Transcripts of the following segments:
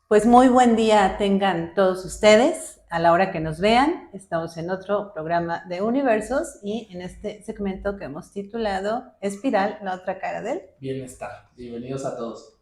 Pues muy buen día tengan todos ustedes a la hora que nos vean. Estamos en otro programa de Universos y en este segmento que hemos titulado Espiral, la otra cara del bienestar. Bienvenidos a todos.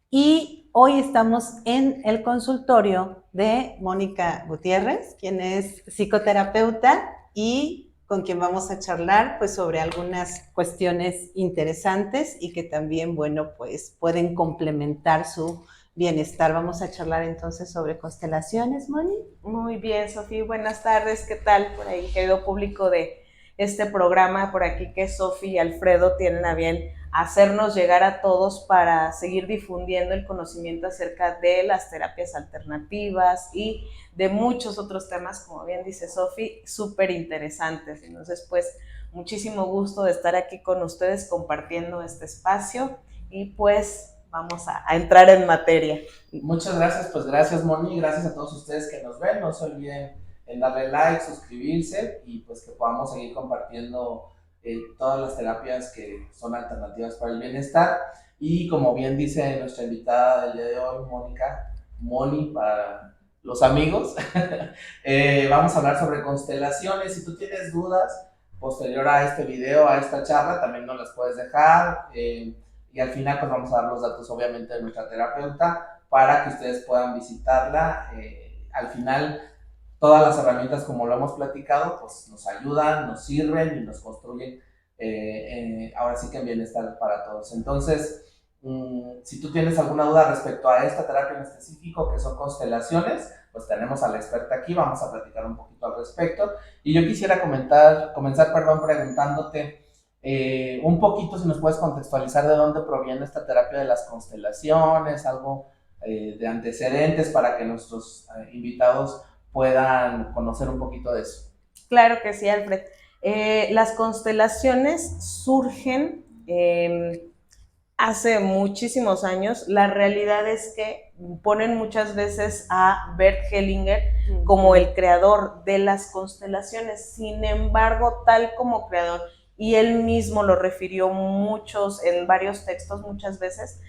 Y hoy estamos en el consultorio de Mónica Gutiérrez, quien es psicoterapeuta y con quien vamos a charlar pues sobre algunas cuestiones interesantes y que también, bueno, pues pueden complementar su bienestar. Vamos a charlar entonces sobre constelaciones, Moni. Muy bien, Sofía. Buenas tardes. ¿Qué tal por ahí, querido público de este programa? Por aquí que Sofía y Alfredo tienen a bien hacernos llegar a todos para seguir difundiendo el conocimiento acerca de las terapias alternativas y de muchos otros temas, como bien dice Sofía, súper interesantes. Entonces, pues, muchísimo gusto de estar aquí con ustedes compartiendo este espacio y pues vamos a entrar en materia. Muchas gracias, pues gracias Moni, gracias a todos ustedes que nos ven, no se olviden en darle like, suscribirse y pues que podamos seguir compartiendo todas las terapias que son alternativas para el bienestar. Y como bien dice nuestra invitada del día de hoy, Mónica, Moni para los amigos, vamos a hablar sobre constelaciones. Si tú tienes dudas posterior a este video, a esta charla, también nos las puedes dejar. Y al final pues vamos a dar los datos obviamente de nuestra terapeuta para que ustedes puedan visitarla. Al final todas las herramientas, como lo hemos platicado, pues nos ayudan, nos sirven y nos construyen ahora sí que en bienestar para todos. Entonces, si tú tienes alguna duda respecto a esta terapia en específico, que son constelaciones, pues tenemos a la experta aquí, vamos a platicar un poquito al respecto. Y yo quisiera comenzar preguntándote un poquito si nos puedes contextualizar de dónde proviene esta terapia de las constelaciones, algo de antecedentes para que nuestros invitados puedan conocer un poquito de eso. Claro que sí, Alfred. Las constelaciones surgen hace muchísimos años. La realidad es que ponen muchas veces a Bert Hellinger como el creador de las constelaciones. Sin embargo, tal como creador, y él mismo lo refirió en varios textos muchas veces,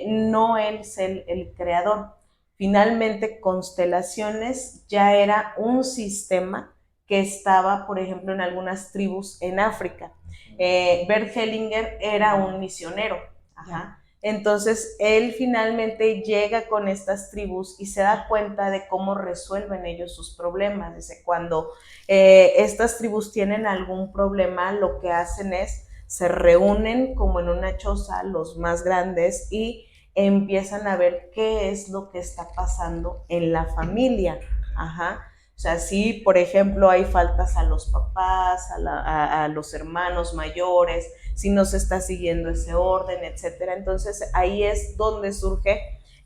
no él es el creador. Finalmente, constelaciones ya era un sistema que estaba, por ejemplo, en algunas tribus en África. Bert Hellinger era un misionero. Ajá. Entonces, él finalmente llega con estas tribus y se da cuenta de cómo resuelven ellos sus problemas. Dice, cuando estas tribus tienen algún problema, lo que hacen es, se reúnen como en una choza, los más grandes, y empiezan a ver qué es lo que está pasando en la familia. Ajá. O sea, si por ejemplo hay faltas a los papás, a los hermanos mayores, si no se está siguiendo ese orden, etcétera. Entonces ahí es donde surge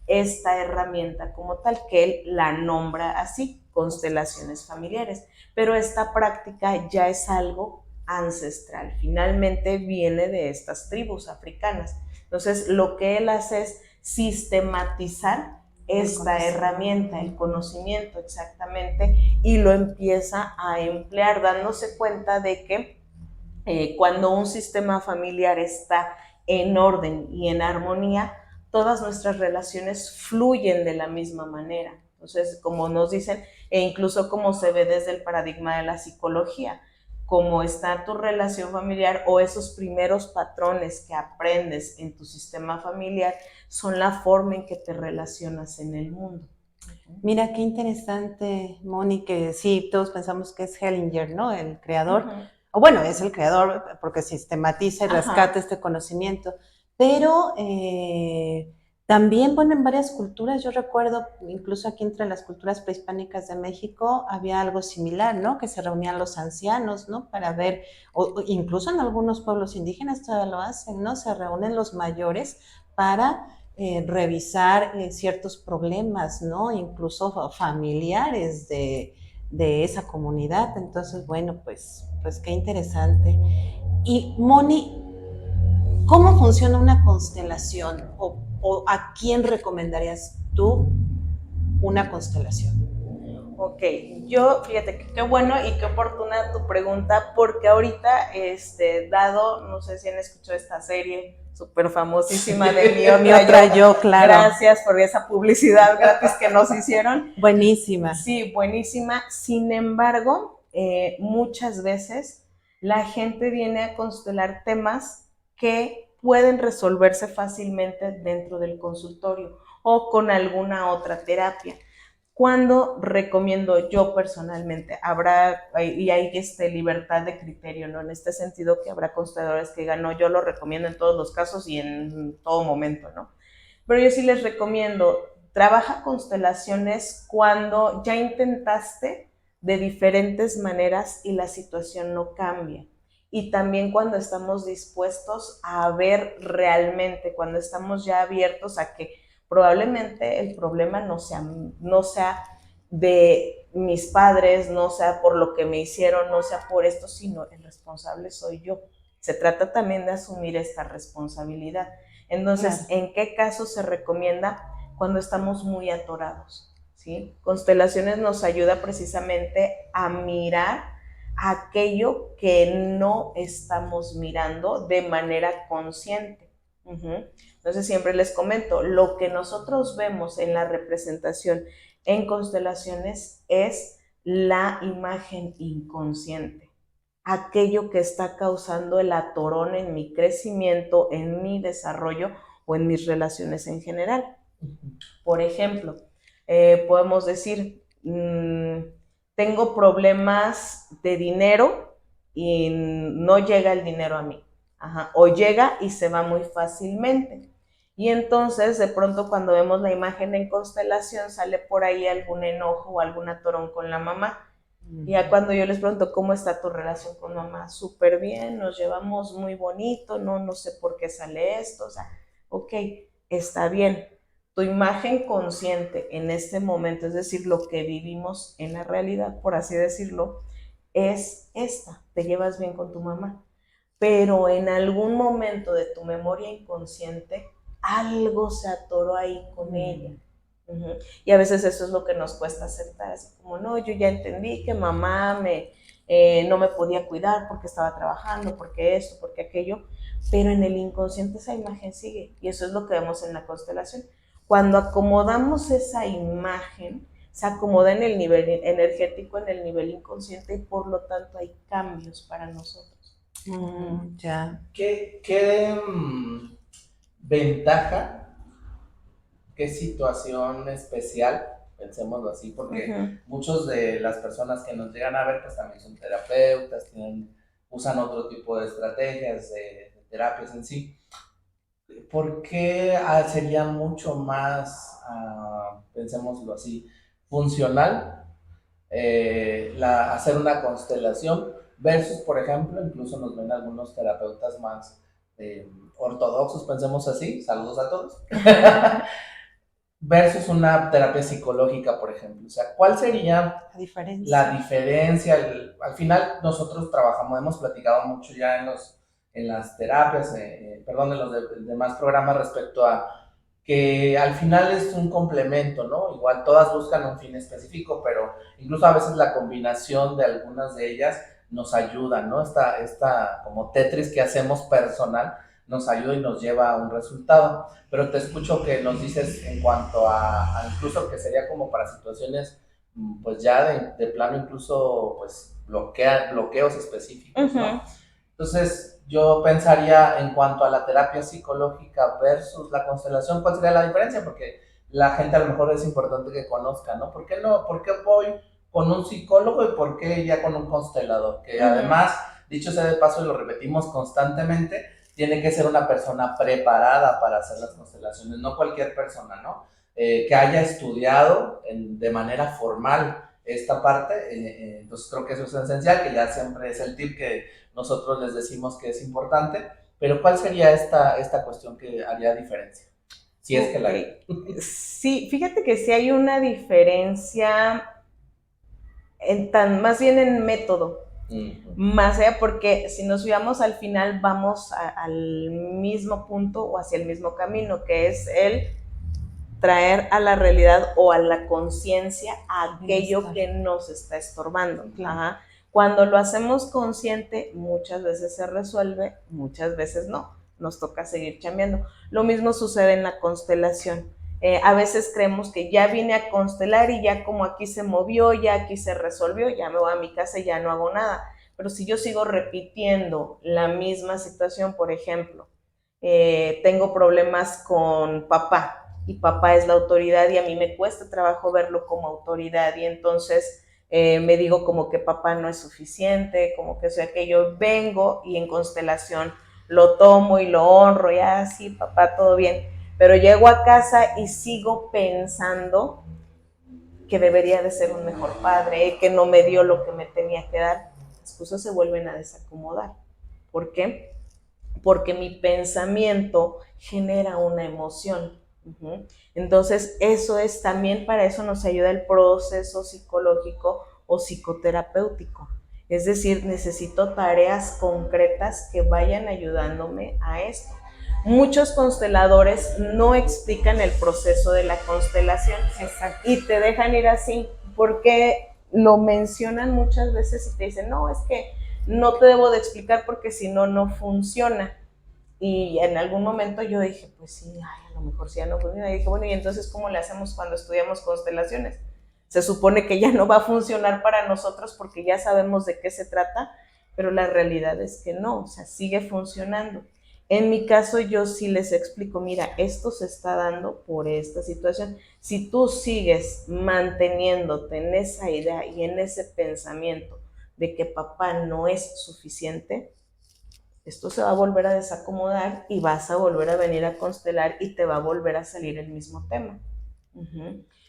esta herramienta como tal, que él la nombra así, constelaciones familiares. Pero esta práctica ya es algo ancestral, finalmente viene de estas tribus africanas. Entonces lo que él hace es sistematizar esta herramienta, el conocimiento exactamente, y lo empieza a emplear dándose cuenta de que cuando un sistema familiar está en orden y en armonía, todas nuestras relaciones fluyen de la misma manera. Entonces, como nos dicen, e incluso como se ve desde el paradigma de la psicología, cómo está tu relación familiar o esos primeros patrones que aprendes en tu sistema familiar son la forma en que te relacionas en el mundo. Mira, qué interesante, Moni, que sí, todos pensamos que es Hellinger, ¿no? El creador. O bueno, es el creador porque sistematiza y rescata este conocimiento. Pero también, bueno, en varias culturas, yo recuerdo, incluso aquí entre las culturas prehispánicas de México, había algo similar, ¿no? Que se reunían los ancianos, ¿no? Para ver, o incluso en algunos pueblos indígenas todavía lo hacen, ¿no? Se reúnen los mayores para revisar ciertos problemas, ¿no? Incluso familiares de esa comunidad. Entonces, bueno, pues qué interesante. Y Moni, ¿cómo funciona una constelación? ¿O a quién recomendarías tú una constelación? Ok, yo, fíjate que qué bueno y qué oportuna tu pregunta, porque ahorita, dado, no sé si han escuchado esta serie súper famosísima de Mi Otra Yo, claro. Gracias por esa publicidad gratis que nos hicieron. Buenísima. Sí, buenísima. Sin embargo, muchas veces la gente viene a constelar temas que pueden resolverse fácilmente dentro del consultorio o con alguna otra terapia. Cuando recomiendo yo personalmente, y hay libertad de criterio, ¿no? En este sentido que habrá consteladores que digan, no, yo lo recomiendo en todos los casos y en todo momento, ¿no? Pero yo sí les recomiendo, trabaja constelaciones cuando ya intentaste de diferentes maneras y la situación no cambia. Y también cuando estamos dispuestos a ver realmente, cuando estamos ya abiertos a que probablemente el problema no sea de mis padres, no sea por lo que me hicieron, no sea por esto, sino el responsable soy yo. Se trata también de asumir esta responsabilidad. Entonces, ¿en qué caso se recomienda? Cuando estamos muy atorados, ¿sí? Constelaciones nos ayuda precisamente a mirar aquello que no estamos mirando de manera consciente. Entonces siempre les comento, lo que nosotros vemos en la representación en constelaciones es la imagen inconsciente, aquello que está causando el atorón en mi crecimiento, en mi desarrollo o en mis relaciones en general. Por ejemplo, podemos decir, tengo problemas de dinero y no llega el dinero a mí. O llega y se va muy fácilmente. Y entonces, de pronto, cuando vemos la imagen en constelación, sale por ahí algún enojo o algún atorón con la mamá. Y ya cuando yo les pregunto, ¿cómo está tu relación con mamá? Súper bien, nos llevamos muy bonito, no sé por qué sale esto, o sea, ok, está bien. Tu imagen consciente en este momento, es decir, lo que vivimos en la realidad, por así decirlo, es esta, te llevas bien con tu mamá. Pero en algún momento de tu memoria inconsciente, algo se atoró ahí con ella. Y a veces eso es lo que nos cuesta aceptar, así como, no, yo ya entendí que mamá no me podía cuidar porque estaba trabajando, porque esto, porque aquello, pero en el inconsciente esa imagen sigue, y eso es lo que vemos en la constelación. Cuando acomodamos esa imagen, se acomoda en el nivel energético, en el nivel inconsciente, y por lo tanto hay cambios para nosotros. Ya. ¿Qué ventaja, qué situación especial, pensémoslo así, porque muchos de las personas que nos llegan a ver pues también son terapeutas, usan otro tipo de estrategias, de terapias en sí? ¿Por qué sería mucho más, pensémoslo así, funcional hacer una constelación versus, por ejemplo, incluso nos ven algunos terapeutas más ortodoxos, pensemos así, saludos a todos, versus una terapia psicológica, por ejemplo? O sea, ¿cuál sería la diferencia? Al final nosotros trabajamos, hemos platicado mucho ya en las terapias, en los demás programas respecto a que al final es un complemento, ¿no? Igual todas buscan un fin específico, pero incluso a veces la combinación de algunas de ellas nos ayuda, ¿no? Esta como Tetris que hacemos personal nos ayuda y nos lleva a un resultado. Pero te escucho que nos dices en cuanto a incluso que sería como para situaciones pues ya de plano incluso pues bloqueos específicos, ¿no? Entonces yo pensaría en cuanto a la terapia psicológica versus la constelación, ¿cuál sería la diferencia? Porque la gente a lo mejor es importante que conozca, ¿no? ¿Por qué voy con un psicólogo y por qué ya con un constelador? Que además, dicho sea de paso y lo repetimos constantemente, tiene que ser una persona preparada para hacer las constelaciones, no cualquier persona, ¿no? Que haya estudiado de manera formal esta parte, entonces creo que eso es esencial, que ya siempre es el tip que nosotros les decimos que es importante, pero ¿cuál sería esta cuestión que haría diferencia? Si es que la hay. Sí, fíjate que sí hay una diferencia más bien en método, más allá, porque si nos fijamos al final vamos al mismo punto o hacia el mismo camino, que es el traer a la realidad o a la conciencia aquello que nos está estorbando. Ajá. Cuando lo hacemos consciente, muchas veces se resuelve, muchas veces no. Nos toca seguir chambeando. Lo mismo sucede en la constelación. A veces creemos que ya vine a constelar y ya como aquí se movió, ya aquí se resolvió, ya me voy a mi casa y ya no hago nada. Pero si yo sigo repitiendo la misma situación, por ejemplo, tengo problemas con papá y papá es la autoridad y a mí me cuesta trabajo verlo como autoridad y entonces me digo como que papá no es suficiente, como que sea que yo vengo y en constelación lo tomo y lo honro y así, papá, todo bien, pero llego a casa y sigo pensando que debería de ser un mejor padre, que no me dio lo que me tenía que dar. Las cosas se vuelven a desacomodar. ¿Por qué? Porque mi pensamiento genera una emoción. Entonces, eso es también, para eso nos ayuda el proceso psicológico o psicoterapéutico. Es decir, necesito tareas concretas que vayan ayudándome a esto. Muchos consteladores no explican el proceso de la constelación. Exacto. Y te dejan ir así, porque lo mencionan muchas veces y te dicen, no, es que no te debo de explicar porque si no, no funciona. Y en algún momento yo dije, pues sí, ay, a lo mejor sí ya no funciona. Y dije, bueno, ¿y entonces cómo le hacemos cuando estudiamos constelaciones? Se supone que ya no va a funcionar para nosotros porque ya sabemos de qué se trata, pero la realidad es que no, o sea, sigue funcionando. En mi caso yo sí les explico, mira, esto se está dando por esta situación. Si tú sigues manteniéndote en esa idea y en ese pensamiento de que papá no es suficiente, esto se va a volver a desacomodar y vas a volver a venir a constelar y te va a volver a salir el mismo tema.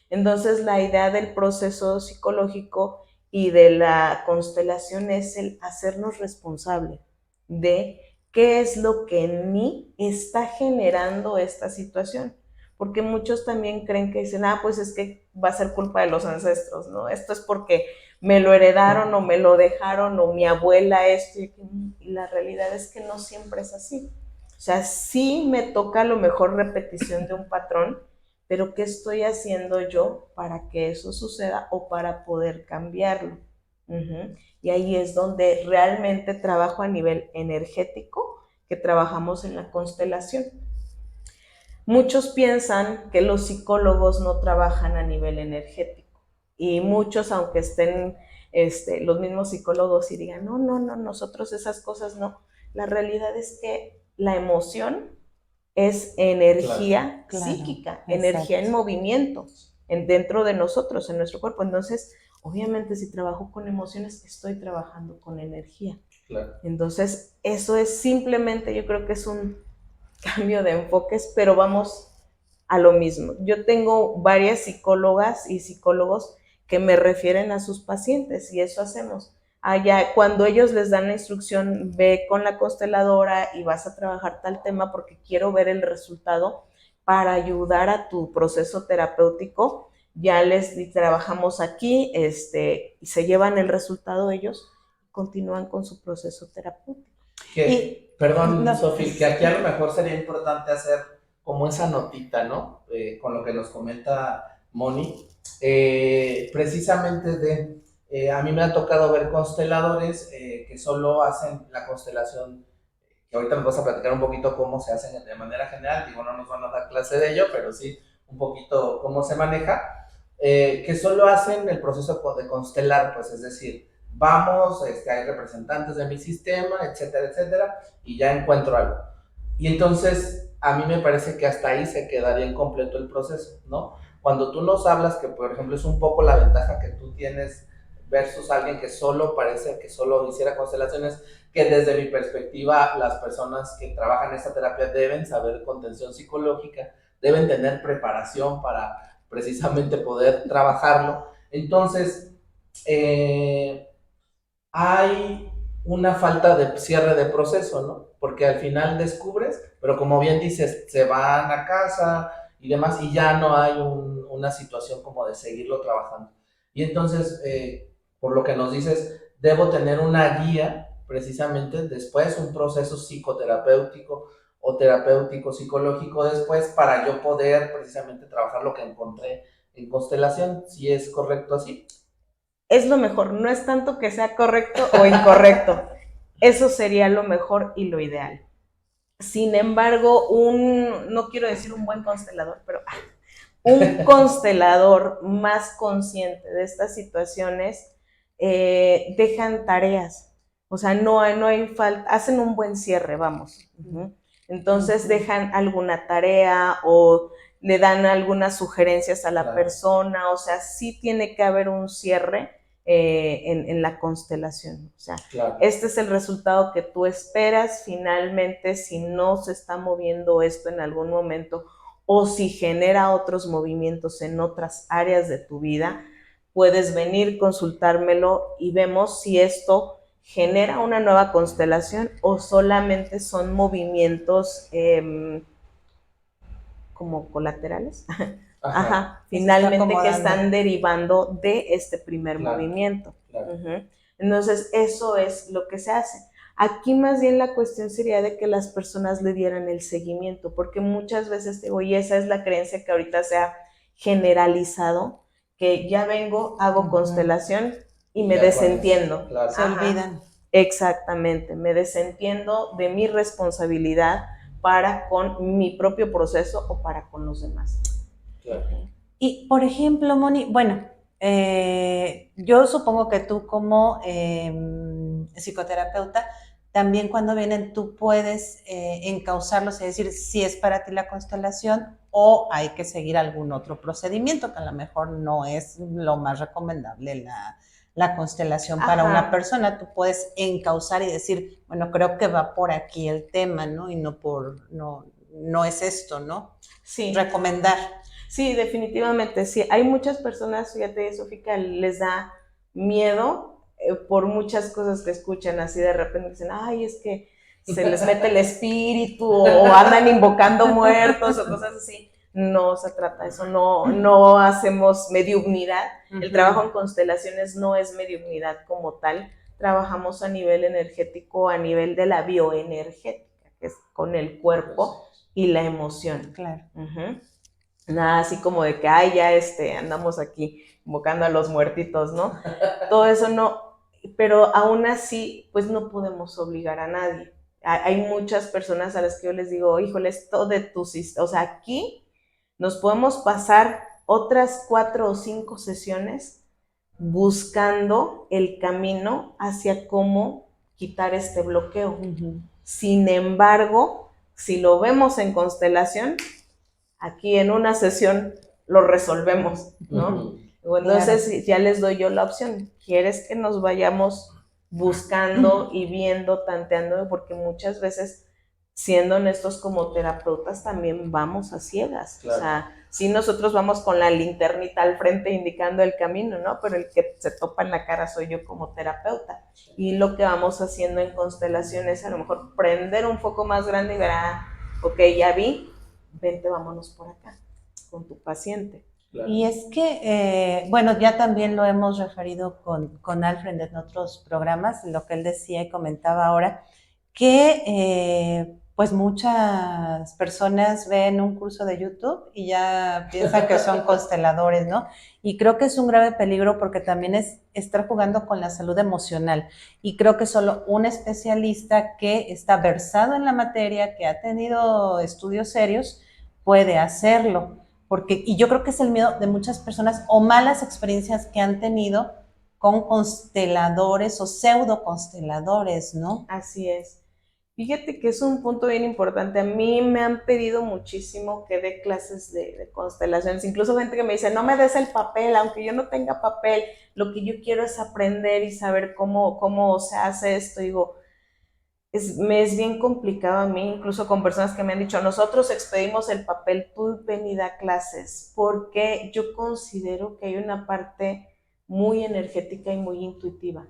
Entonces la idea del proceso psicológico y de la constelación es el hacernos responsable de qué es lo que en mí está generando esta situación. Porque muchos también creen que dicen, pues es que va a ser culpa de los ancestros, ¿no? Esto es porque me lo heredaron o me lo dejaron o mi abuela esto. Y la realidad es que no siempre es así. O sea, sí me toca a lo mejor repetición de un patrón, pero ¿qué estoy haciendo yo para que eso suceda o para poder cambiarlo? Y ahí es donde realmente trabajo a nivel energético, que trabajamos en la constelación. Muchos piensan que los psicólogos no trabajan a nivel energético y muchos, aunque estén los mismos psicólogos y digan, no, nosotros esas cosas no. La realidad es que la emoción es energía psíquica, energía en movimiento dentro de nosotros, en nuestro cuerpo. Entonces, obviamente, si trabajo con emociones, estoy trabajando con energía. Claro. Entonces, eso es simplemente, yo creo que es un cambio de enfoques, pero vamos a lo mismo. Yo tengo varias psicólogas y psicólogos que me refieren a sus pacientes y eso hacemos. Allá, cuando ellos les dan la instrucción, ve con la consteladora y vas a trabajar tal tema porque quiero ver el resultado para ayudar a tu proceso terapéutico, ya les trabajamos aquí y se llevan el resultado ellos y continúan con su proceso terapéutico. Perdón, Sofi, que aquí a lo mejor sería importante hacer como esa notita, ¿no? Con lo que nos comenta Moni, precisamente a mí me ha tocado ver consteladores que solo hacen la constelación, que ahorita nos vas a platicar un poquito cómo se hacen de manera general, digo, no nos van a dar clase de ello, pero sí un poquito cómo se maneja, que solo hacen el proceso de constelar, pues es decir, vamos, hay representantes de mi sistema, etcétera, etcétera, y ya encuentro algo. Y entonces, a mí me parece que hasta ahí se quedaría incompleto el proceso, ¿no? Cuando tú nos hablas, que por ejemplo es un poco la ventaja que tú tienes versus alguien que solo parece que solo hiciera constelaciones, que desde mi perspectiva las personas que trabajan esta terapia deben saber contención psicológica, deben tener preparación para precisamente poder trabajarlo. Entonces, hay una falta de cierre de proceso, ¿no? Porque al final descubres, pero como bien dices, se van a casa y demás, y ya no hay una situación como de seguirlo trabajando. Y entonces, por lo que nos dices, debo tener una guía, precisamente después un proceso psicoterapéutico o terapéutico psicológico después para yo poder precisamente trabajar lo que encontré en constelación. ¿Sí es correcto así? Es lo mejor, no es tanto que sea correcto o incorrecto, eso sería lo mejor y lo ideal. Sin embargo, no quiero decir un buen constelador, pero un constelador más consciente de estas situaciones dejan tareas, o sea, no hay falta, hacen un buen cierre, vamos. Entonces dejan alguna tarea o le dan algunas sugerencias a la persona, o sea, sí tiene que haber un cierre en la constelación. O sea, este es el resultado que tú esperas. Finalmente, si no se está moviendo esto en algún momento o si genera otros movimientos en otras áreas de tu vida, puedes venir, consultármelo y vemos si esto genera una nueva constelación o solamente son movimientos como colaterales. Finalmente que están derivando de este primer movimiento. Entonces, eso es lo que se hace. Aquí más bien la cuestión sería de que las personas le dieran el seguimiento, porque muchas veces digo, y esa es la creencia que ahorita se ha generalizado, que ya vengo, hago constelación y me desentiendo. Se olvidan. Exactamente, me desentiendo de mi responsabilidad para con mi propio proceso o para con los demás. Y, por ejemplo, Moni, bueno, yo supongo que tú como psicoterapeuta, también cuando vienen tú puedes encauzarlos y decir si es para ti la constelación o hay que seguir algún otro procedimiento que a lo mejor no es lo más recomendable la constelación para una persona. Tú puedes encauzar y decir, bueno, creo que va por aquí el tema, ¿no? Y no es esto, ¿no? Sí. Recomendar. Sí, definitivamente, sí. Hay muchas personas, fíjate, Sofía, que les da miedo por muchas cosas que escuchan, así de repente dicen, ay, es que se les mete el espíritu o andan invocando muertos o cosas así. No se trata de eso, no hacemos mediumnidad. El trabajo en constelaciones no es mediumnidad como tal. Trabajamos a nivel energético, a nivel de la bioenergética, que es con el cuerpo y la emoción. Claro. Nada así como de que, ay, ya andamos aquí invocando a los muertitos, ¿no? Todo eso no, pero aún así, pues no podemos obligar a nadie. Hay muchas personas a las que yo les digo, híjole, esto de tu sistema, o sea, aquí nos podemos pasar otras 4 o 5 sesiones buscando el camino hacia cómo quitar este bloqueo. Sin embargo, si lo vemos en constelación, aquí en una sesión lo resolvemos, ¿no? Entonces ya les doy yo la opción. ¿Quieres que nos vayamos buscando y viendo, tanteando? Porque muchas veces, siendo honestos como terapeutas, también vamos a ciegas. Claro. O sea, sí nosotros vamos con la linternita al frente indicando el camino, ¿no? Pero el que se topa en la cara soy yo como terapeuta. Y lo que vamos haciendo en constelación es a lo mejor prender un foco más grande y ver, ok, ya vi, vente, vámonos por acá con tu paciente. Claro. Y es que, bueno, ya también lo hemos referido con Alfred en otros programas, lo que él decía y comentaba ahora, que pues muchas personas ven un curso de YouTube y ya piensan que son consteladores, ¿no? Y creo que es un grave peligro porque también es estar jugando con la salud emocional. Y creo que solo un especialista que está versado en la materia, que ha tenido estudios serios, puede hacerlo. Y yo creo que es el miedo de muchas personas o malas experiencias que han tenido con consteladores o pseudo consteladores, ¿no? Así es. Fíjate que es un punto bien importante. A mí me han pedido muchísimo que dé clases de constelaciones. Incluso gente que me dice, no me des el papel, aunque yo no tenga papel. Lo que yo quiero es aprender y saber cómo se hace esto. Digo, me es bien complicado a mí, incluso con personas que me han dicho, nosotros expedimos el papel, tú ven y da clases, porque yo considero que hay una parte muy energética y muy intuitiva.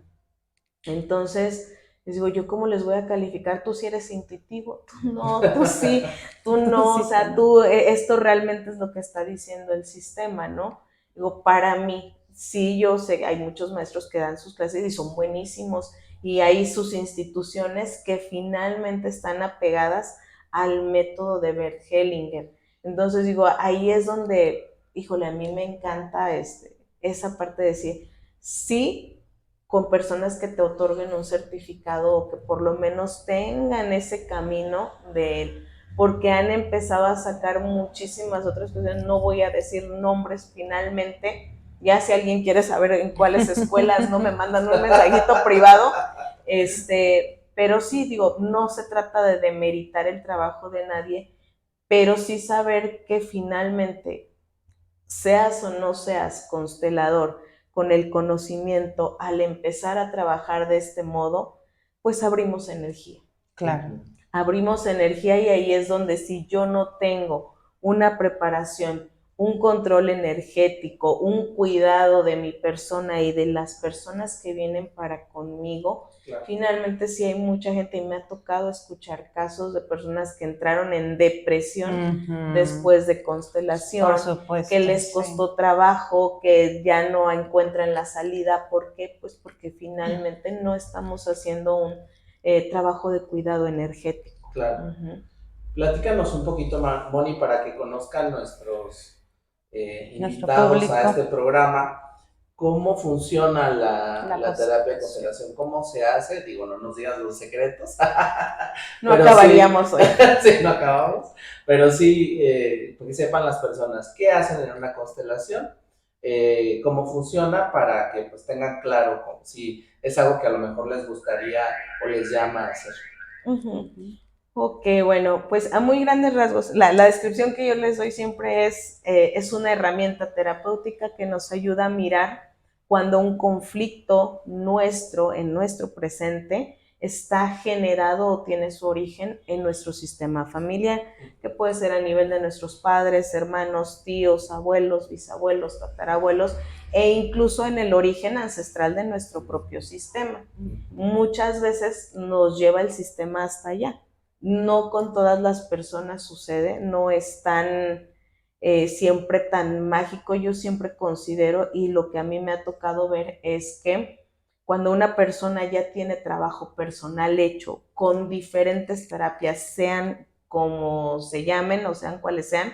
Entonces, les digo, ¿yo cómo les voy a calificar? Tú sí eres intuitivo, tú no, tú sí, tú no, o sea, tú, esto realmente es lo que está diciendo el sistema, ¿no? Digo, para mí, sí, yo sé que hay muchos maestros que dan sus clases y son buenísimos, y hay sus instituciones que finalmente están apegadas al método de Bert Hellinger. Entonces digo, ahí es donde, híjole, a mí me encanta esa parte de decir, sí, con personas que te otorguen un certificado o que por lo menos tengan ese camino de él, porque han empezado a sacar muchísimas otras cosas. No voy a decir nombres finalmente, ya si alguien quiere saber en cuáles escuelas, no me mandan un mensajito privado, pero sí, digo, no se trata de demeritar el trabajo de nadie, pero sí saber que finalmente, seas o no seas constelador, con el conocimiento, al empezar a trabajar de este modo, pues abrimos energía. Claro. Abrimos energía y ahí es donde si yo no tengo una preparación, un control energético, un cuidado de mi persona y de las personas que vienen para conmigo, claro. Finalmente sí hay mucha gente y me ha tocado escuchar casos de personas que entraron en depresión después de constelación, por supuesto, que les costó trabajo, que ya no encuentran la salida. ¿Por qué? Pues porque finalmente no estamos haciendo un trabajo de cuidado energético. Claro. Platícanos un poquito más, Moni, para que conozcan nuestros invitados a este programa, cómo funciona la terapia de constelación, cómo se hace. Digo, no nos digas los secretos. No acabaríamos hoy. Sí, no acabamos, pero sí, que sepan las personas qué hacen en una constelación, cómo funciona, para que pues tengan claro si es algo que a lo mejor les gustaría o les llama a hacer. Ok, bueno, pues a muy grandes rasgos, la descripción que yo les doy siempre es una herramienta terapéutica que nos ayuda a mirar cuando un conflicto nuestro, en nuestro presente, está generado o tiene su origen en nuestro sistema familiar, que puede ser a nivel de nuestros padres, hermanos, tíos, abuelos, bisabuelos, tatarabuelos, e incluso en el origen ancestral de nuestro propio sistema. Muchas veces nos lleva el sistema hasta allá. No con todas las personas sucede, no es tan siempre tan mágico. Yo siempre considero, y lo que a mí me ha tocado ver es que cuando una persona ya tiene trabajo personal hecho con diferentes terapias, sean como se llamen o sean cuales sean,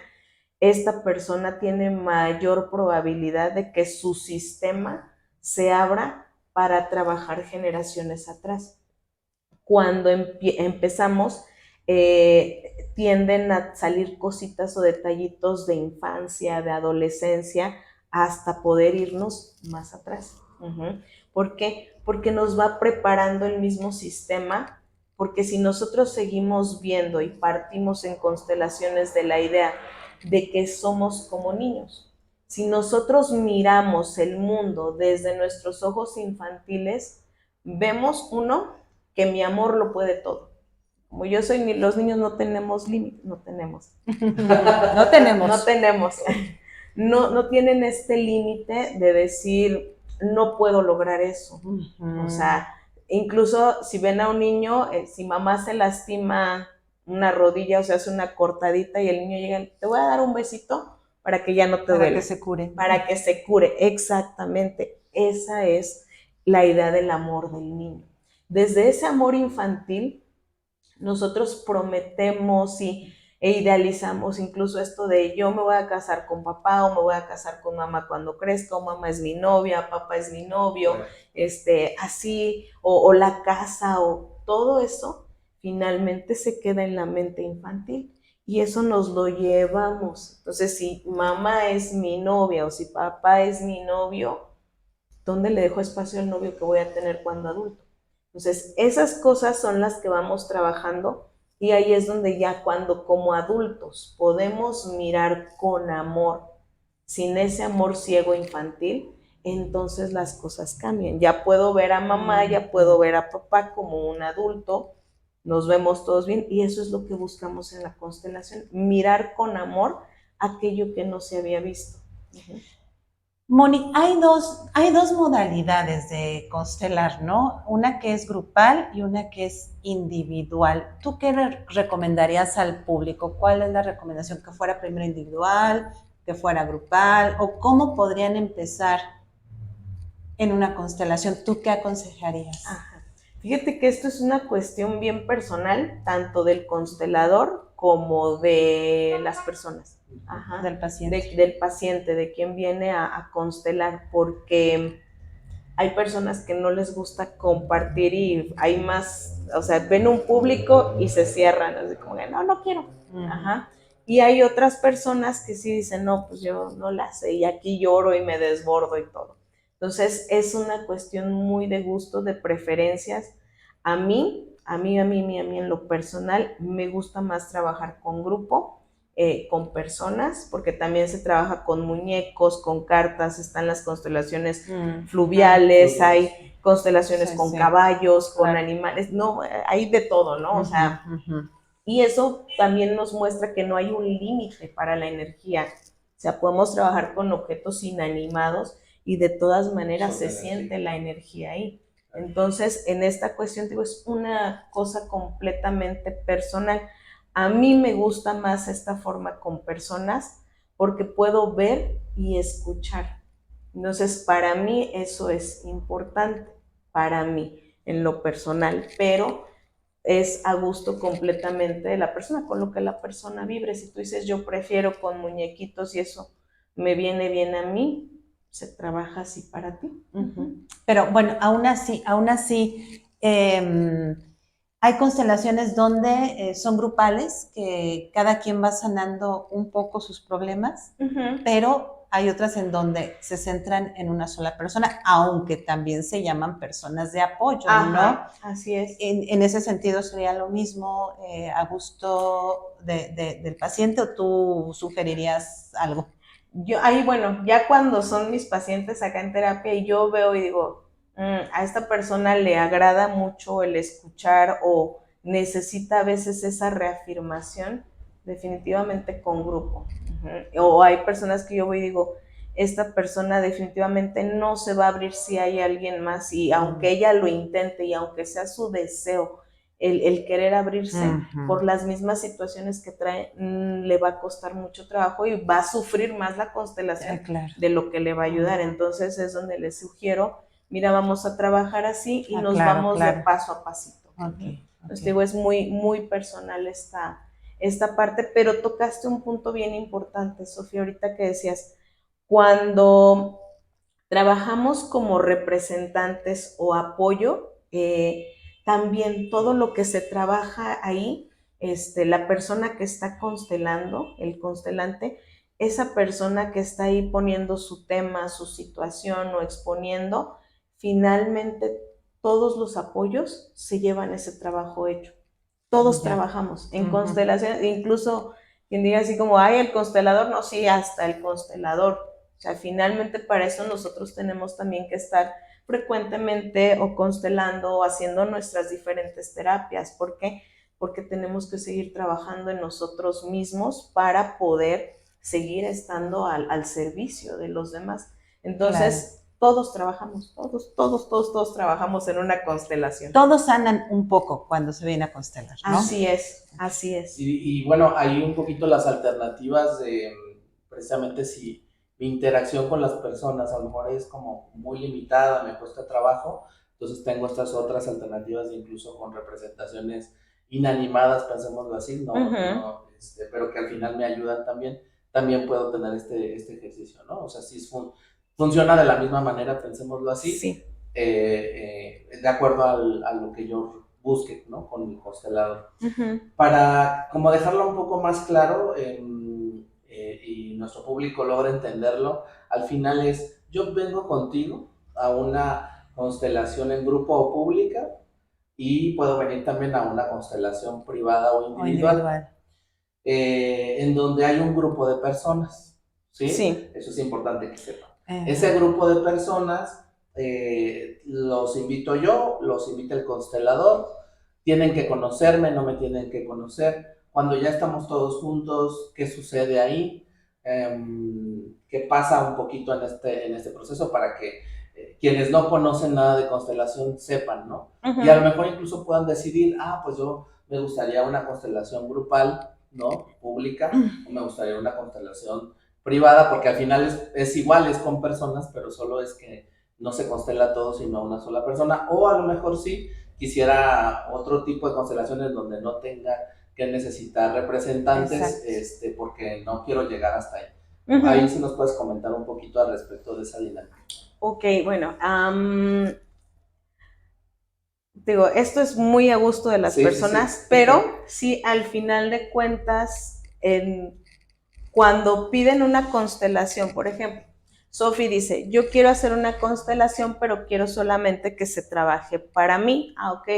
esta persona tiene mayor probabilidad de que su sistema se abra para trabajar generaciones atrás. Cuando empezamos, tienden a salir cositas o detallitos de infancia, de adolescencia, hasta poder irnos más atrás. ¿Por qué? Porque nos va preparando el mismo sistema, porque si nosotros seguimos viendo y partimos en constelaciones de la idea de que somos como niños, si nosotros miramos el mundo desde nuestros ojos infantiles, vemos que mi amor lo puede todo. Como yo soy, los niños no tenemos límites, no tenemos. No tienen este límite de decir, no puedo lograr eso. O sea, incluso si ven a un niño, si mamá se lastima una rodilla o se hace una cortadita y el niño llega, te voy a dar un besito para que ya no te duele. Para que se cure. Para que se cure, exactamente. Esa es la idea del amor del niño. Desde ese amor infantil, nosotros prometemos e idealizamos incluso esto de yo me voy a casar con papá o me voy a casar con mamá cuando crezca, o mamá es mi novia, papá es mi novio, así, o la casa, o todo eso, finalmente se queda en la mente infantil y eso nos lo llevamos. Entonces, si mamá es mi novia o si papá es mi novio, ¿dónde le dejo espacio al novio que voy a tener cuando adulto? Entonces, esas cosas son las que vamos trabajando y ahí es donde ya cuando como adultos podemos mirar con amor, sin ese amor ciego infantil, entonces las cosas cambian. Ya puedo ver a mamá, ya puedo ver a papá como un adulto, nos vemos todos bien y eso es lo que buscamos en la constelación, mirar con amor aquello que no se había visto. Moni, hay dos modalidades de constelar, ¿no? Una que es grupal y una que es individual. ¿Tú qué recomendarías al público? ¿Cuál es la recomendación? ¿Que fuera primero individual, que fuera grupal? ¿O cómo podrían empezar en una constelación? ¿Tú qué aconsejarías? Fíjate que esto es una cuestión bien personal, tanto del constelador como de las personas. Ajá. Del paciente. Del paciente, de quien viene a constelar, porque hay personas que no les gusta compartir y hay más, o sea, ven un público y se cierran, así como que no quiero. Ajá. Y hay otras personas que sí dicen, no, pues yo no la sé y aquí lloro y me desbordo y todo. Entonces es una cuestión muy de gusto, de preferencias. A mí en lo personal me gusta más trabajar con grupo, con personas, porque también se trabaja con muñecos, con cartas, están las constelaciones fluviales, hay constelaciones con caballos, con animales, no, hay de todo, ¿no? O sea, y eso también nos muestra que no hay un límite para la energía. O sea, podemos trabajar con objetos inanimados y de todas maneras se siente la energía ahí. Entonces, en esta cuestión, digo, es una cosa completamente personal. A mí me gusta más esta forma con personas porque puedo ver y escuchar. Entonces, para mí eso es importante, para mí, en lo personal, pero es a gusto completamente de la persona, con lo que la persona vibre. Si tú dices, yo prefiero con muñequitos y eso me viene bien a mí, se trabaja así para ti. Pero bueno, aún así, hay constelaciones donde son grupales, que cada quien va sanando un poco sus problemas, pero hay otras en donde se centran en una sola persona, aunque también se llaman personas de apoyo, ¿no? Así es. En ese sentido, ¿sería lo mismo a gusto del paciente o tú sugerirías algo? Yo, ahí, bueno, ya cuando son mis pacientes acá en terapia y yo veo y digo, a esta persona le agrada mucho el escuchar o necesita a veces esa reafirmación, definitivamente con grupo. O hay personas que yo voy y digo, esta persona definitivamente no se va a abrir si hay alguien más y aunque ella lo intente y aunque sea su deseo, el querer abrirse por las mismas situaciones que trae, le va a costar mucho trabajo y va a sufrir más la constelación de lo que le va a ayudar. Entonces es donde les sugiero, mira, vamos a trabajar así y nos vamos de paso a pasito. Entonces digo, es muy, muy personal esta parte, pero tocaste un punto bien importante, Sofía, ahorita que decías, cuando trabajamos como representantes o apoyo, también todo lo que se trabaja ahí, la persona que está constelando, el constelante, esa persona que está ahí poniendo su tema, su situación o exponiendo, finalmente todos los apoyos se llevan ese trabajo hecho. Todos trabajamos en constelación, incluso quien diga así como, ay, el constelador, no, sí, hasta el constelador. O sea, finalmente para eso nosotros tenemos también que estar frecuentemente o constelando o haciendo nuestras diferentes terapias. ¿Por qué? Porque tenemos que seguir trabajando en nosotros mismos para poder seguir estando al servicio de los demás. Entonces, todos trabajamos, todos trabajamos en una constelación. Todos sanan un poco cuando se viene a constelar, ¿no? Así es, así es. Y bueno, hay un poquito las alternativas de, precisamente si mi interacción con las personas a lo mejor es como muy limitada, me cuesta trabajo, entonces tengo estas otras alternativas de incluso con representaciones inanimadas, pensémoslo así, pero que al final me ayudan también puedo tener este ejercicio, ¿no? O sea, si funciona de la misma manera, pensémoslo así, sí. De acuerdo a lo que yo busque, ¿no? Con mi constelador. Para como dejarlo un poco más claro y nuestro público logra entenderlo, al final es, yo vengo contigo a una constelación en grupo o pública y puedo venir también a una constelación privada o individual. En donde hay un grupo de personas, ¿sí? Sí. Eso es importante que sepan. Ese grupo de personas los invito yo, los invita el constelador, tienen que conocerme, no me tienen que conocer. Cuando ya estamos todos juntos, ¿qué sucede ahí? ¿Qué pasa un poquito en este proceso para que quienes no conocen nada de constelación sepan, ¿no? Y a lo mejor incluso puedan decidir, pues yo me gustaría una constelación grupal, ¿no? Pública, o me gustaría una constelación privada, porque al final es igual, es con personas, pero solo es que no se constela a todos, sino a una sola persona, o a lo mejor sí quisiera otro tipo de constelaciones donde no tenga que necesitar representantes, Exacto. porque no quiero llegar hasta ahí. Ujú. Ahí sí nos puedes comentar un poquito al respecto de esa dinámica. Ok, bueno, digo, esto es muy a gusto de las personas, Sí. pero sí, al final de cuentas, cuando piden una constelación, por ejemplo, Sophie dice, yo quiero hacer una constelación, pero quiero solamente que se trabaje para mí. Ah, ok.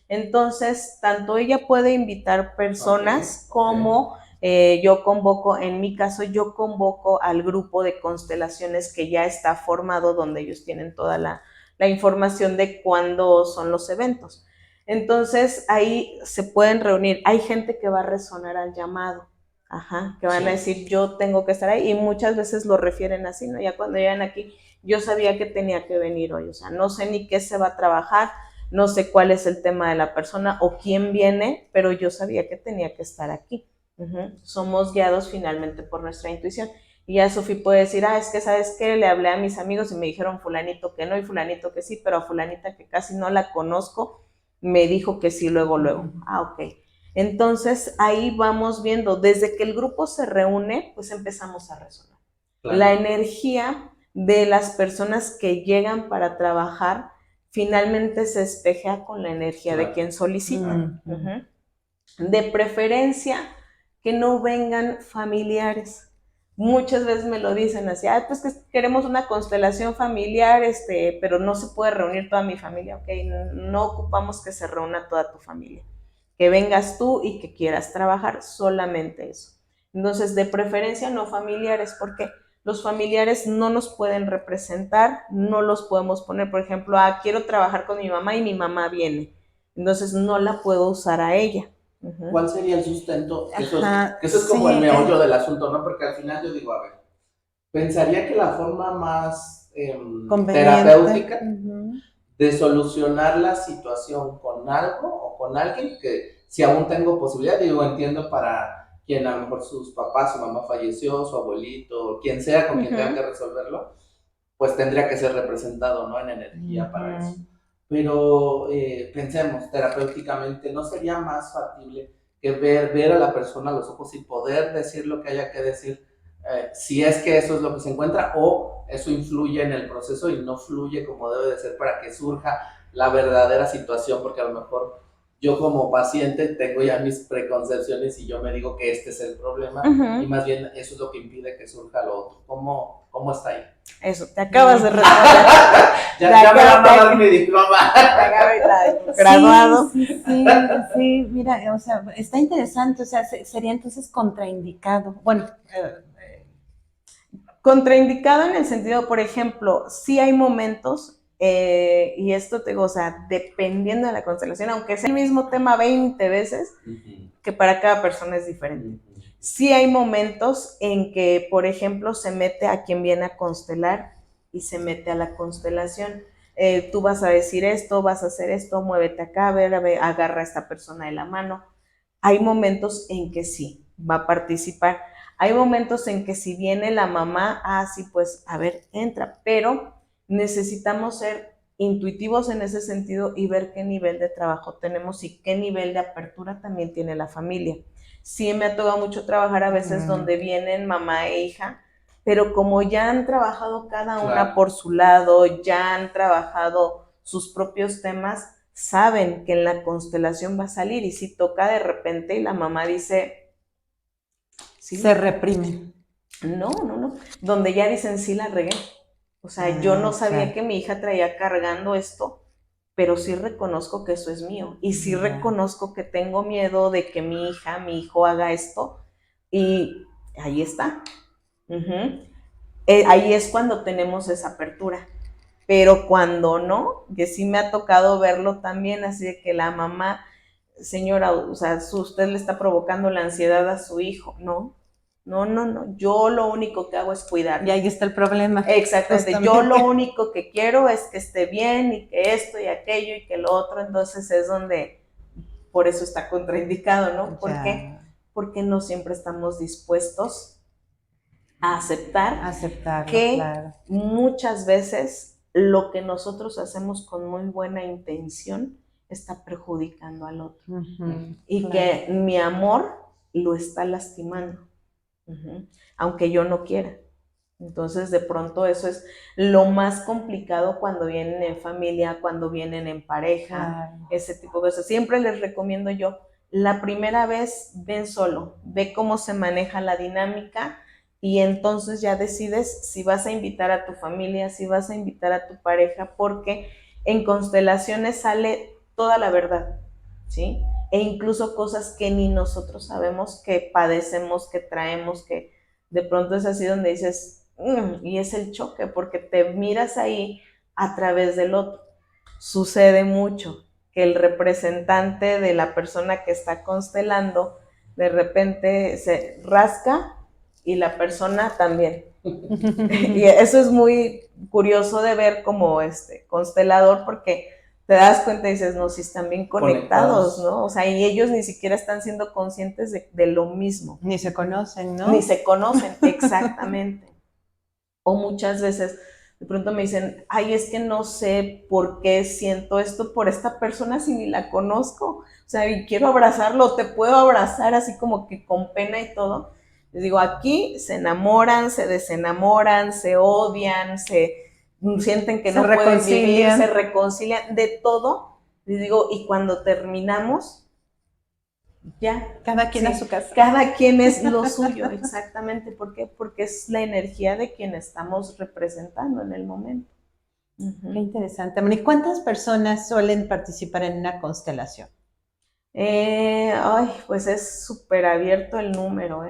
Entonces, tanto ella puede invitar personas como yo convoco, en mi caso, yo convoco al grupo de constelaciones que ya está formado, donde ellos tienen toda la información de cuándo son los eventos. Entonces, ahí se pueden reunir. Hay gente que va a resonar al llamado. Ajá, que van a decir, yo tengo que estar ahí, y muchas veces lo refieren así, ¿no? Ya cuando llegan aquí, yo sabía que tenía que venir hoy, o sea, no sé ni qué se va a trabajar, no sé cuál es el tema de la persona o quién viene, pero yo sabía que tenía que estar aquí. Somos guiados finalmente por nuestra intuición. Y ya Sofi puede decir, es que, ¿sabes qué? Le hablé a mis amigos y me dijeron fulanito que no y fulanito que sí, pero a fulanita que casi no la conozco, me dijo que sí luego. Ok. Entonces ahí vamos viendo, desde que el grupo se reúne, pues empezamos a resonar. Claro. La energía de las personas que llegan para trabajar finalmente se espejea con la energía de quien solicita. De preferencia que no vengan familiares. Muchas veces me lo dicen así, pues que queremos una constelación familiar, pero no se puede reunir toda mi familia. Ok, no ocupamos que se reúna toda tu familia. Que vengas tú y que quieras trabajar, solamente eso. Entonces, de preferencia no familiares, porque los familiares no nos pueden representar, no los podemos poner, por ejemplo, quiero trabajar con mi mamá y mi mamá viene. Entonces, no la puedo usar a ella. ¿Cuál sería el sustento? Que eso es como el meollo del asunto, ¿no? Porque al final yo digo, a ver, pensaría que la forma más terapéutica de solucionar la situación con algo o con alguien, que si aún tengo posibilidad, digo, entiendo para quien a lo mejor sus papás, su mamá falleció, su abuelito, quien sea con quien tenga que resolverlo, pues tendría que ser representado, ¿no? En energía para eso. Pero pensemos, terapéuticamente, ¿no sería más factible que ver a la persona a los ojos y poder decir lo que haya que decir, si es que eso es lo que se encuentra, o eso influye en el proceso y no fluye como debe de ser para que surja la verdadera situación? Porque a lo mejor yo como paciente tengo ya mis preconcepciones y yo me digo que este es el problema, y más bien eso es lo que impide que surja lo otro. ¿Cómo está ahí? Eso, te acabas de responder. ya me van a dar mi diploma. Graduado. Sí, mira, o sea, está interesante, o sea, sería entonces contraindicado. Bueno, contraindicado en el sentido, por ejemplo, sí hay momentos, y esto te digo, o sea, dependiendo de la constelación, aunque sea el mismo tema 20 veces, que para cada persona es diferente. Sí hay momentos en que, por ejemplo, se mete a quien viene a constelar y se mete a la constelación. Tú vas a decir esto, vas a hacer esto, muévete acá, a ver, agarra a esta persona de la mano. Hay momentos en que sí, va a participar. Hay momentos en que si viene la mamá, sí, pues, a ver, entra. Pero necesitamos ser intuitivos en ese sentido y ver qué nivel de trabajo tenemos y qué nivel de apertura también tiene la familia. Sí me ha tocado mucho trabajar a veces donde vienen mamá e hija, pero como ya han trabajado cada una por su lado, ya han trabajado sus propios temas, saben que en la constelación va a salir, y si toca de repente y la mamá dice... ¿sí? Se reprimen. No. Donde ya dicen, sí la regué. O sea, yo no sabía que mi hija traía cargando esto, pero sí reconozco que eso es mío. Y sí reconozco que tengo miedo de que mi hija, mi hijo haga esto. Y ahí está. Ahí es cuando tenemos esa apertura. Pero cuando no, que sí me ha tocado verlo también, así de que la mamá, señora, o sea, usted le está provocando la ansiedad a su hijo. No. Yo lo único que hago es cuidar. Y ahí está el problema. Exactamente. Yo lo único que quiero es que esté bien y que esto y aquello y que lo otro. Entonces es donde, por eso está contraindicado, ¿no? ¿Por qué? Porque no siempre estamos dispuestos a aceptar que muchas veces lo que nosotros hacemos con muy buena intención está perjudicando al otro. Y claro, que mi amor lo está lastimando, aunque yo no quiera. Entonces, de pronto eso es lo más complicado cuando vienen en familia, cuando vienen en pareja, ese tipo de cosas. Siempre les recomiendo yo, la primera vez ven solo, ve cómo se maneja la dinámica y entonces ya decides si vas a invitar a tu familia, si vas a invitar a tu pareja, porque en constelaciones sale toda la verdad, ¿sí? E incluso cosas que ni nosotros sabemos que padecemos, que traemos, que de pronto es así donde dices, y es el choque, porque te miras ahí a través del otro. Sucede mucho que el representante de la persona que está constelando de repente se rasca y la persona también. Y eso es muy curioso de ver como constelador, porque te das cuenta y dices, no, si están bien conectados, ¿no? O sea, y ellos ni siquiera están siendo conscientes de lo mismo. Ni se conocen, ¿no? Ni se conocen, exactamente. O muchas veces de pronto me dicen, ay, es que no sé por qué siento esto por esta persona si ni la conozco. O sea, y quiero abrazarlo, te puedo abrazar así como que con pena y todo. Les digo, aquí se enamoran, se desenamoran, se odian, se sienten que no pueden vivir, se reconcilian, de todo. Les digo, y cuando terminamos, ya. Cada quien a su casa. Cada quien es lo suyo, exactamente. ¿Por qué? Porque es la energía de quien estamos representando en el momento. Qué interesante. ¿Y cuántas personas suelen participar en una constelación? Pues es súper abierto el número,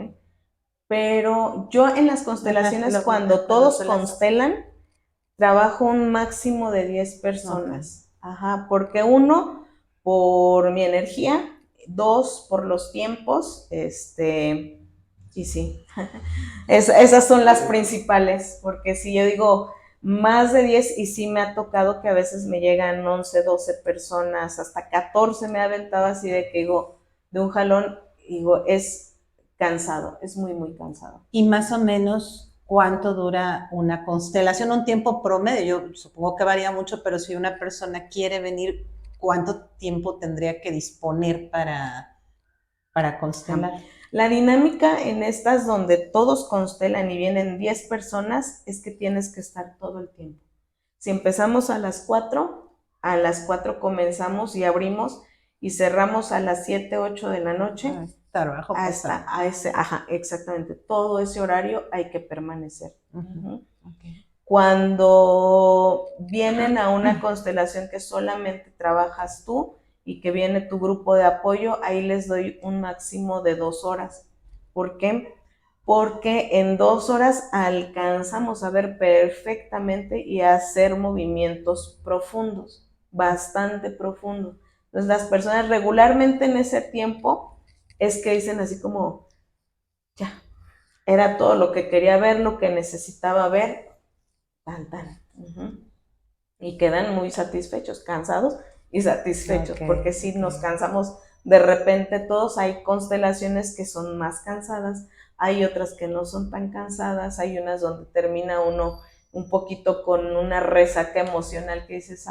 pero yo en las constelaciones, cuando todos constelan, trabajo un máximo de 10 personas. Ajá, porque uno, por mi energía, 2, por los tiempos, y sí, esas son las principales, porque si yo digo más de 10, y sí me ha tocado que a veces me llegan 11, 12 personas, hasta 14 me ha aventado así de que digo, de un jalón, digo, es cansado, es muy, muy cansado. Y más o menos, ¿cuánto dura una constelación? Un tiempo promedio, yo supongo que varía mucho, pero si una persona quiere venir, ¿cuánto tiempo tendría que disponer para constelar? La dinámica en estas donde todos constelan y vienen 10 personas es que tienes que estar todo el tiempo. Si empezamos a las 4 comenzamos y abrimos y cerramos a las 7, 8 de la noche. Trabajo hasta a ese, exactamente, todo ese horario hay que permanecer. Cuando vienen a una constelación que solamente trabajas tú y que viene tu grupo de apoyo, ahí les doy un máximo de 2 horas. ¿Por qué? Porque en 2 horas alcanzamos a ver perfectamente y a hacer movimientos profundos, bastante profundos. Entonces las personas regularmente en ese tiempo es que dicen así como, ya, era todo lo que quería ver, lo que necesitaba ver, tan. Y quedan muy satisfechos, cansados y satisfechos, porque si nos cansamos de repente todos. Hay constelaciones que son más cansadas, hay otras que no son tan cansadas, hay unas donde termina uno un poquito con una resaca emocional que dices,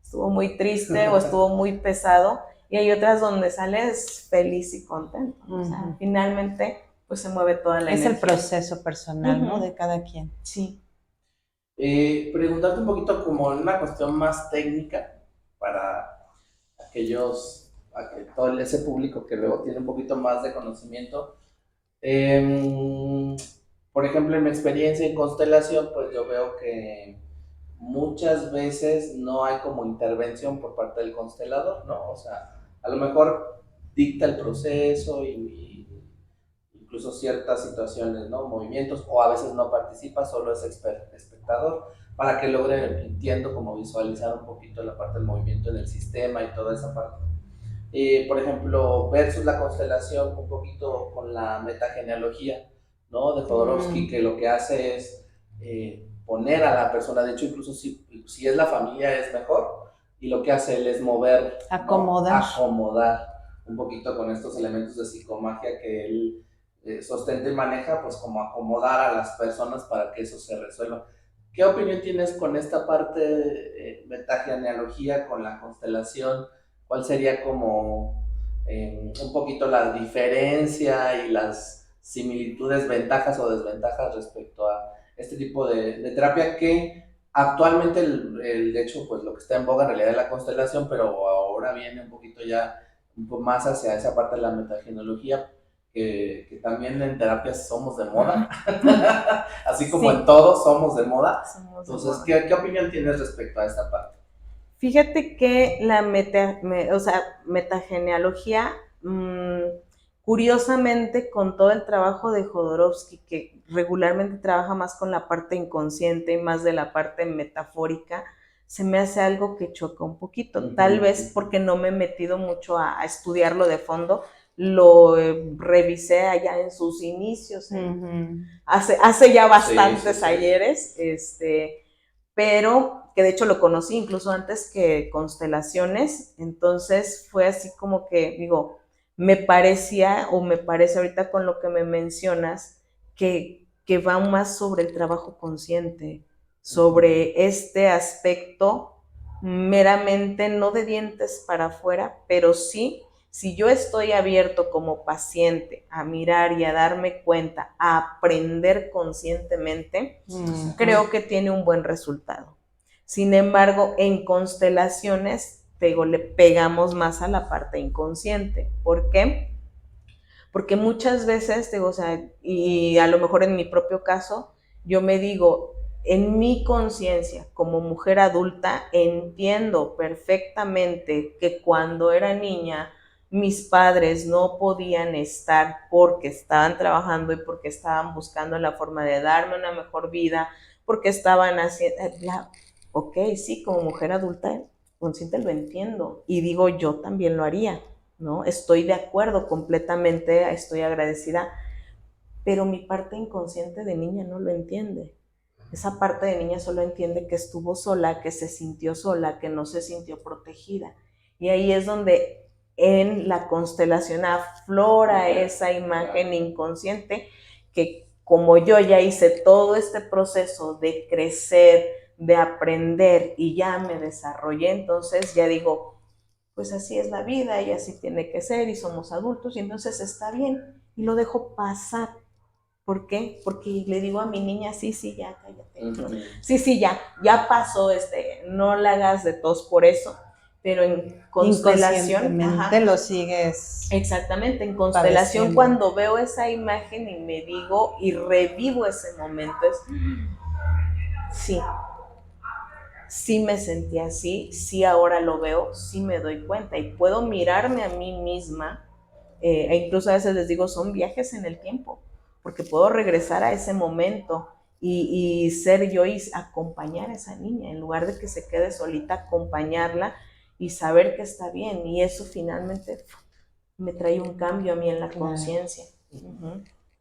estuvo muy triste o estuvo muy pesado, y hay otras donde sales feliz y contento. O sea, finalmente pues se mueve toda la energía. Es el proceso personal, ¿no? De cada quien. Sí. Preguntarte un poquito como una cuestión más técnica para todo ese público que luego tiene un poquito más de conocimiento. Por ejemplo, en mi experiencia en constelación, pues yo veo que muchas veces no hay como intervención por parte del constelador, ¿no? O sea, a lo mejor dicta el proceso y incluso ciertas situaciones, ¿no? Movimientos, o a veces no participa, solo es espectador, para que logre, entiendo, como visualizar un poquito la parte del movimiento en el sistema y toda esa parte. Por ejemplo, versus la constelación un poquito con la metagenealogía, ¿no? De Jodorowsky, que lo que hace es poner a la persona, de hecho incluso si es la familia es mejor, y lo que hace él es mover, acomodar, ¿no? Acomodar un poquito con estos elementos de psicomagia que él sostenta y maneja, pues como acomodar a las personas para que eso se resuelva. ¿Qué opinión tienes con esta parte de metagenealogía, con la constelación? ¿cuál sería como un poquito la diferencia y las similitudes, ventajas o desventajas respecto a este tipo de terapia que actualmente, de hecho, pues lo que está en boga en realidad es la constelación, pero ahora viene un poquito ya un poco más hacia esa parte de la metagenología, que también en terapias somos de moda, así como Sí, en todo somos de moda. somos de Entonces, moda. ¿qué opinión tienes respecto a esta parte? Fíjate que la metagenealogía, curiosamente, con todo el trabajo de Jodorowsky, que regularmente trabaja más con la parte inconsciente y más de la parte metafórica, se me hace algo que choca un poquito. Tal vez porque no me he metido mucho a estudiarlo de fondo, lo revisé allá en sus inicios, hace ya bastantes ayeres, pero que de hecho lo conocí incluso antes que Constelaciones, entonces fue así como que, digo, me parecía o me parece ahorita con lo que me mencionas que va más sobre el trabajo consciente, sobre este aspecto meramente no de dientes para afuera, pero sí, si yo estoy abierto como paciente a mirar y a darme cuenta, a aprender conscientemente, creo que tiene un buen resultado. Sin embargo, en constelaciones, le pegamos más a la parte inconsciente. ¿Por qué? Porque muchas veces, o sea, y a lo mejor en mi propio caso, yo me digo, en mi conciencia como mujer adulta, entiendo perfectamente que cuando era niña, mis padres no podían estar porque estaban trabajando y porque estaban buscando la forma de darme una mejor vida, porque estaban haciendo, ok, sí, como mujer adulta consciente lo entiendo y digo, yo también lo haría, ¿no? Estoy de acuerdo completamente, estoy agradecida, pero mi parte inconsciente de niña no lo entiende. Esa parte de niña solo entiende que estuvo sola, que se sintió sola, que no se sintió protegida. Y ahí es donde en la constelación aflora esa imagen inconsciente que como yo ya hice todo este proceso de crecer, de aprender y ya me desarrollé, entonces ya digo, pues así es la vida y así tiene que ser y somos adultos y entonces está bien y lo dejo pasar. ¿Por qué? Porque le digo a mi niña, sí, sí, ya, cállate. ¿No? Sí, sí, ya pasó, no la hagas de tos por eso. Pero en constelación, inconscientemente lo sigues. Exactamente, en constelación padeciendo. Cuando veo esa imagen y me digo y revivo ese momento, es, sí, sí me sentí así, sí ahora lo veo, sí me doy cuenta y puedo mirarme a mí misma, e incluso a veces les digo, son viajes en el tiempo, porque puedo regresar a ese momento y ser yo y acompañar a esa niña, en lugar de que se quede solita, acompañarla y saber que está bien, y eso finalmente me trae un cambio a mí en la conciencia.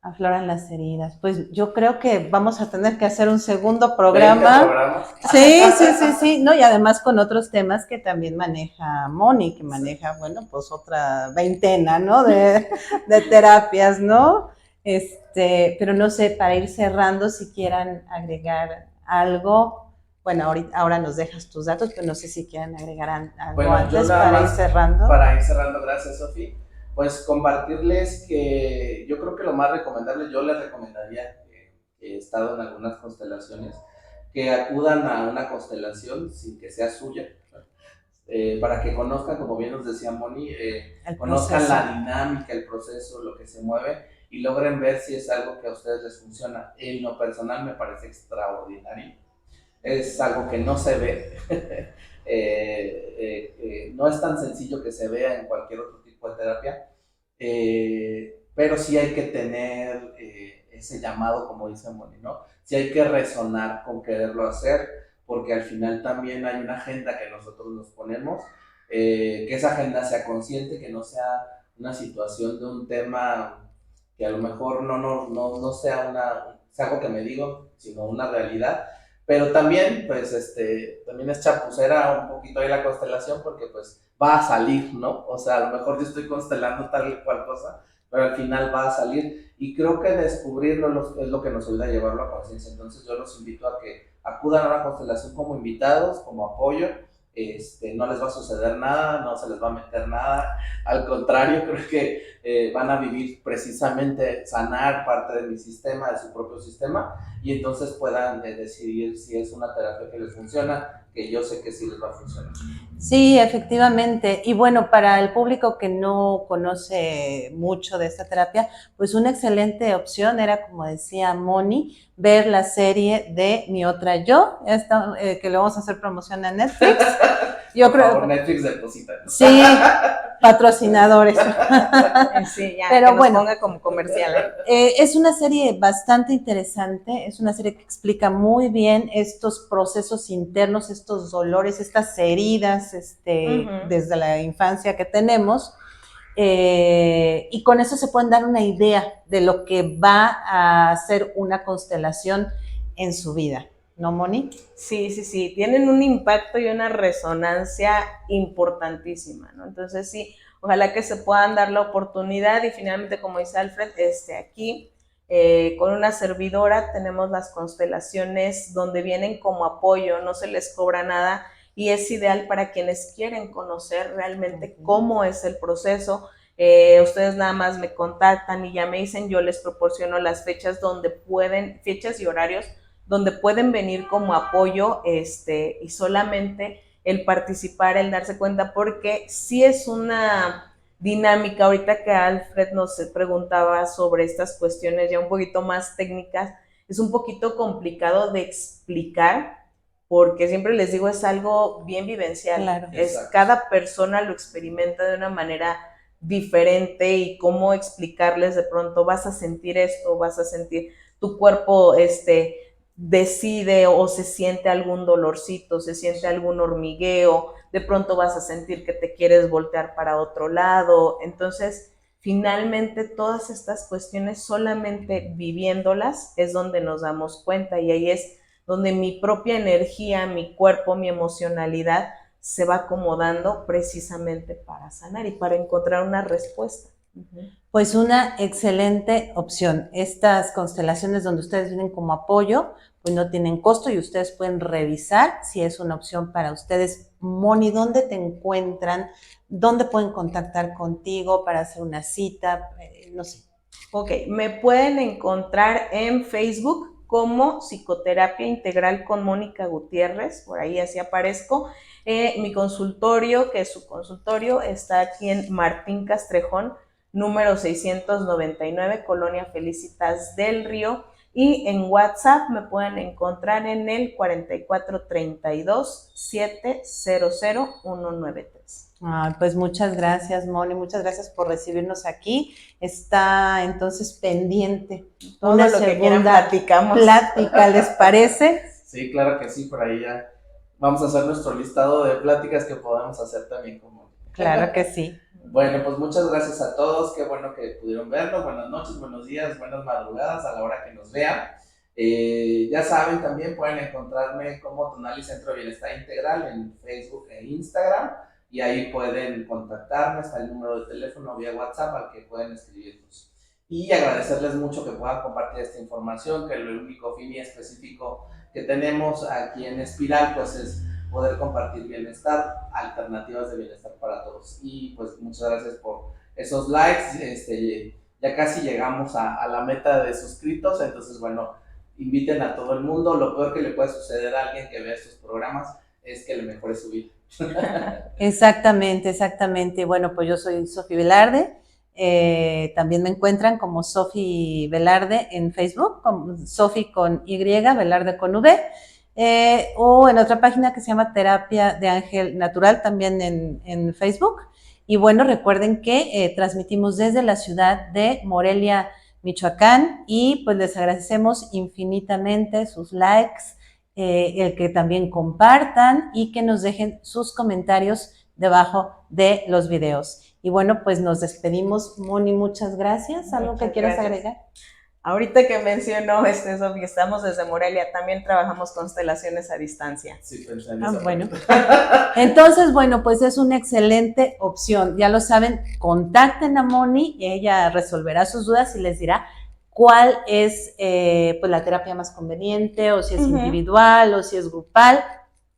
Afloran las heridas. Pues yo creo que vamos a tener que hacer un segundo programa. Sí, sí, sí, sí. No, y además con otros temas que también maneja Moni, que maneja, bueno, pues otra veintena, ¿no? De terapias, ¿no? Pero no sé, para ir cerrando, si quieran agregar algo. Bueno, ahora nos dejas tus datos, pero no sé si quieren agregar algo bueno, antes para ir cerrando. Para ir cerrando, gracias, Sofi. Pues compartirles que yo creo que lo más recomendable, yo les recomendaría, que he estado en algunas constelaciones, que acudan a una constelación sin que sea suya, para que conozcan, como bien nos decía Moni, conozcan la dinámica, el proceso, lo que se mueve y logren ver si es algo que a ustedes les funciona. En lo personal me parece extraordinario. Es algo que no se ve, no es tan sencillo que se vea en cualquier otro tipo de terapia, pero sí hay que tener ese llamado, como dice Moni, ¿no? Sí hay que resonar con quererlo hacer, porque al final también hay una agenda que nosotros nos ponemos, que esa agenda sea consciente, que no sea una situación de un tema que a lo mejor no sea algo que me digo, sino una realidad. Pero también, pues, también es chapucera un poquito ahí la constelación porque, pues, va a salir, ¿no? O sea, a lo mejor yo estoy constelando tal y cual cosa, pero al final va a salir. Y creo que descubrirlo es lo que nos ayuda a llevarlo a conciencia. Entonces yo los invito a que acudan a una constelación como invitados, como apoyo, no les va a suceder nada, no se les va a meter nada, al contrario, creo que van a vivir precisamente sanar parte de mi sistema, de su propio sistema, y entonces puedan decidir si es una terapia que les funciona, que yo sé que sí les va a funcionar. Sí, efectivamente. Y bueno, para el público que no conoce mucho de esta terapia, pues una excelente opción era, como decía Moni, ver la serie de Mi Otra Yo, que le vamos a hacer promoción a Netflix. Yo creo. Por favor, Netflix deposita. Sí, patrocinadores. Sí, ya, pero que nos bueno, ponga como comercial. Es una serie bastante interesante, es una serie que explica muy bien estos procesos internos, estos dolores, estas heridas, desde la infancia que tenemos, y con eso se pueden dar una idea de lo que va a ser una constelación en su vida. ¿No, Moni? Sí, tienen un impacto y una resonancia importantísima, ¿no? Entonces sí, ojalá que se puedan dar la oportunidad y finalmente, como dice Alfred, aquí con una servidora tenemos las constelaciones donde vienen como apoyo, no se les cobra nada y es ideal para quienes quieren conocer realmente cómo es el proceso. Ustedes nada más me contactan y ya me dicen, yo les proporciono las fechas donde pueden, fechas y horarios donde pueden venir como apoyo, y solamente el participar, el darse cuenta, porque sí es una dinámica, ahorita que Alfred nos preguntaba sobre estas cuestiones ya un poquito más técnicas, es un poquito complicado de explicar, porque siempre les digo, es algo bien vivencial, claro. Cada persona lo experimenta de una manera diferente y cómo explicarles de pronto, vas a sentir esto, vas a sentir tu cuerpo, decide o se siente algún dolorcito, se siente algún hormigueo, de pronto vas a sentir que te quieres voltear para otro lado. Entonces, finalmente todas estas cuestiones solamente viviéndolas es donde nos damos cuenta y ahí es donde mi propia energía, mi cuerpo, mi emocionalidad se va acomodando precisamente para sanar y para encontrar una respuesta. Pues una excelente opción. Estas constelaciones donde ustedes vienen como apoyo, pues no tienen costo y ustedes pueden revisar si es una opción para ustedes. Moni, ¿dónde te encuentran? ¿Dónde pueden contactar contigo para hacer una cita? No sé. Ok, me pueden encontrar en Facebook como Psicoterapia Integral con Mónica Gutiérrez, por ahí así aparezco. Mi consultorio, que es su consultorio, está aquí en Martín Castrejón, número 699, Colonia Felicitas del Río, y en WhatsApp me pueden encontrar en el 4432-700-193. Pues muchas gracias, Moni, muchas gracias por recibirnos aquí. Está entonces pendiente todo una lo que segunda platicamos. Plática, ¿les parece? Sí, claro que sí, por ahí ya vamos a hacer nuestro listado de pláticas que podemos hacer también con Moni. Claro que sí. Bueno, pues muchas gracias a todos, qué bueno que pudieron vernos, buenas noches, buenos días, buenas madrugadas a la hora que nos vean. Ya saben, también pueden encontrarme como Tonali Centro de Bienestar Integral en Facebook e Instagram y ahí pueden contactarme, está el número de teléfono vía WhatsApp al que pueden escribirnos. Y agradecerles mucho que puedan compartir esta información, que el único fin y específico que tenemos aquí en Espiral pues es poder compartir bienestar, alternativas de bienestar para todos. Y pues muchas gracias por esos likes, ya casi llegamos a la meta de suscritos, entonces bueno, inviten a todo el mundo. Lo peor que le puede suceder a alguien que vea estos programas es que le mejore su vida. Exactamente. Bueno, pues yo soy Sofi Velarde. También me encuentran como Sofi Velarde en Facebook, como Sofi con Y, Velarde con V, o en otra página que se llama Terapia de Ángel Natural, también en Facebook. Y bueno, recuerden que transmitimos desde la ciudad de Morelia, Michoacán, y pues les agradecemos infinitamente sus likes, el que también compartan y que nos dejen sus comentarios debajo de los videos. Y bueno, pues nos despedimos. Moni, muchas gracias. ¿Algo que quieras agregar? Ahorita que mencionó Sofi, estamos desde Morelia, también trabajamos constelaciones a distancia. Sí, pensé en esa bueno. Entonces, bueno, pues es una excelente opción. Ya lo saben, contacten a Moni, ella resolverá sus dudas y les dirá cuál es pues la terapia más conveniente, o si es individual, o si es grupal.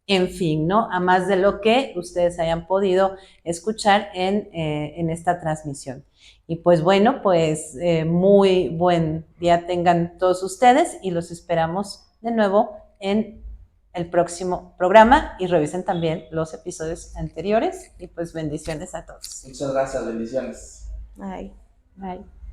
en fin, ¿no? A más de lo que ustedes hayan podido escuchar en esta transmisión. Y pues bueno, pues muy buen día tengan todos ustedes y los esperamos de nuevo en el próximo programa y revisen también los episodios anteriores y pues bendiciones a todos. Muchas gracias, bendiciones. Ay. Bye.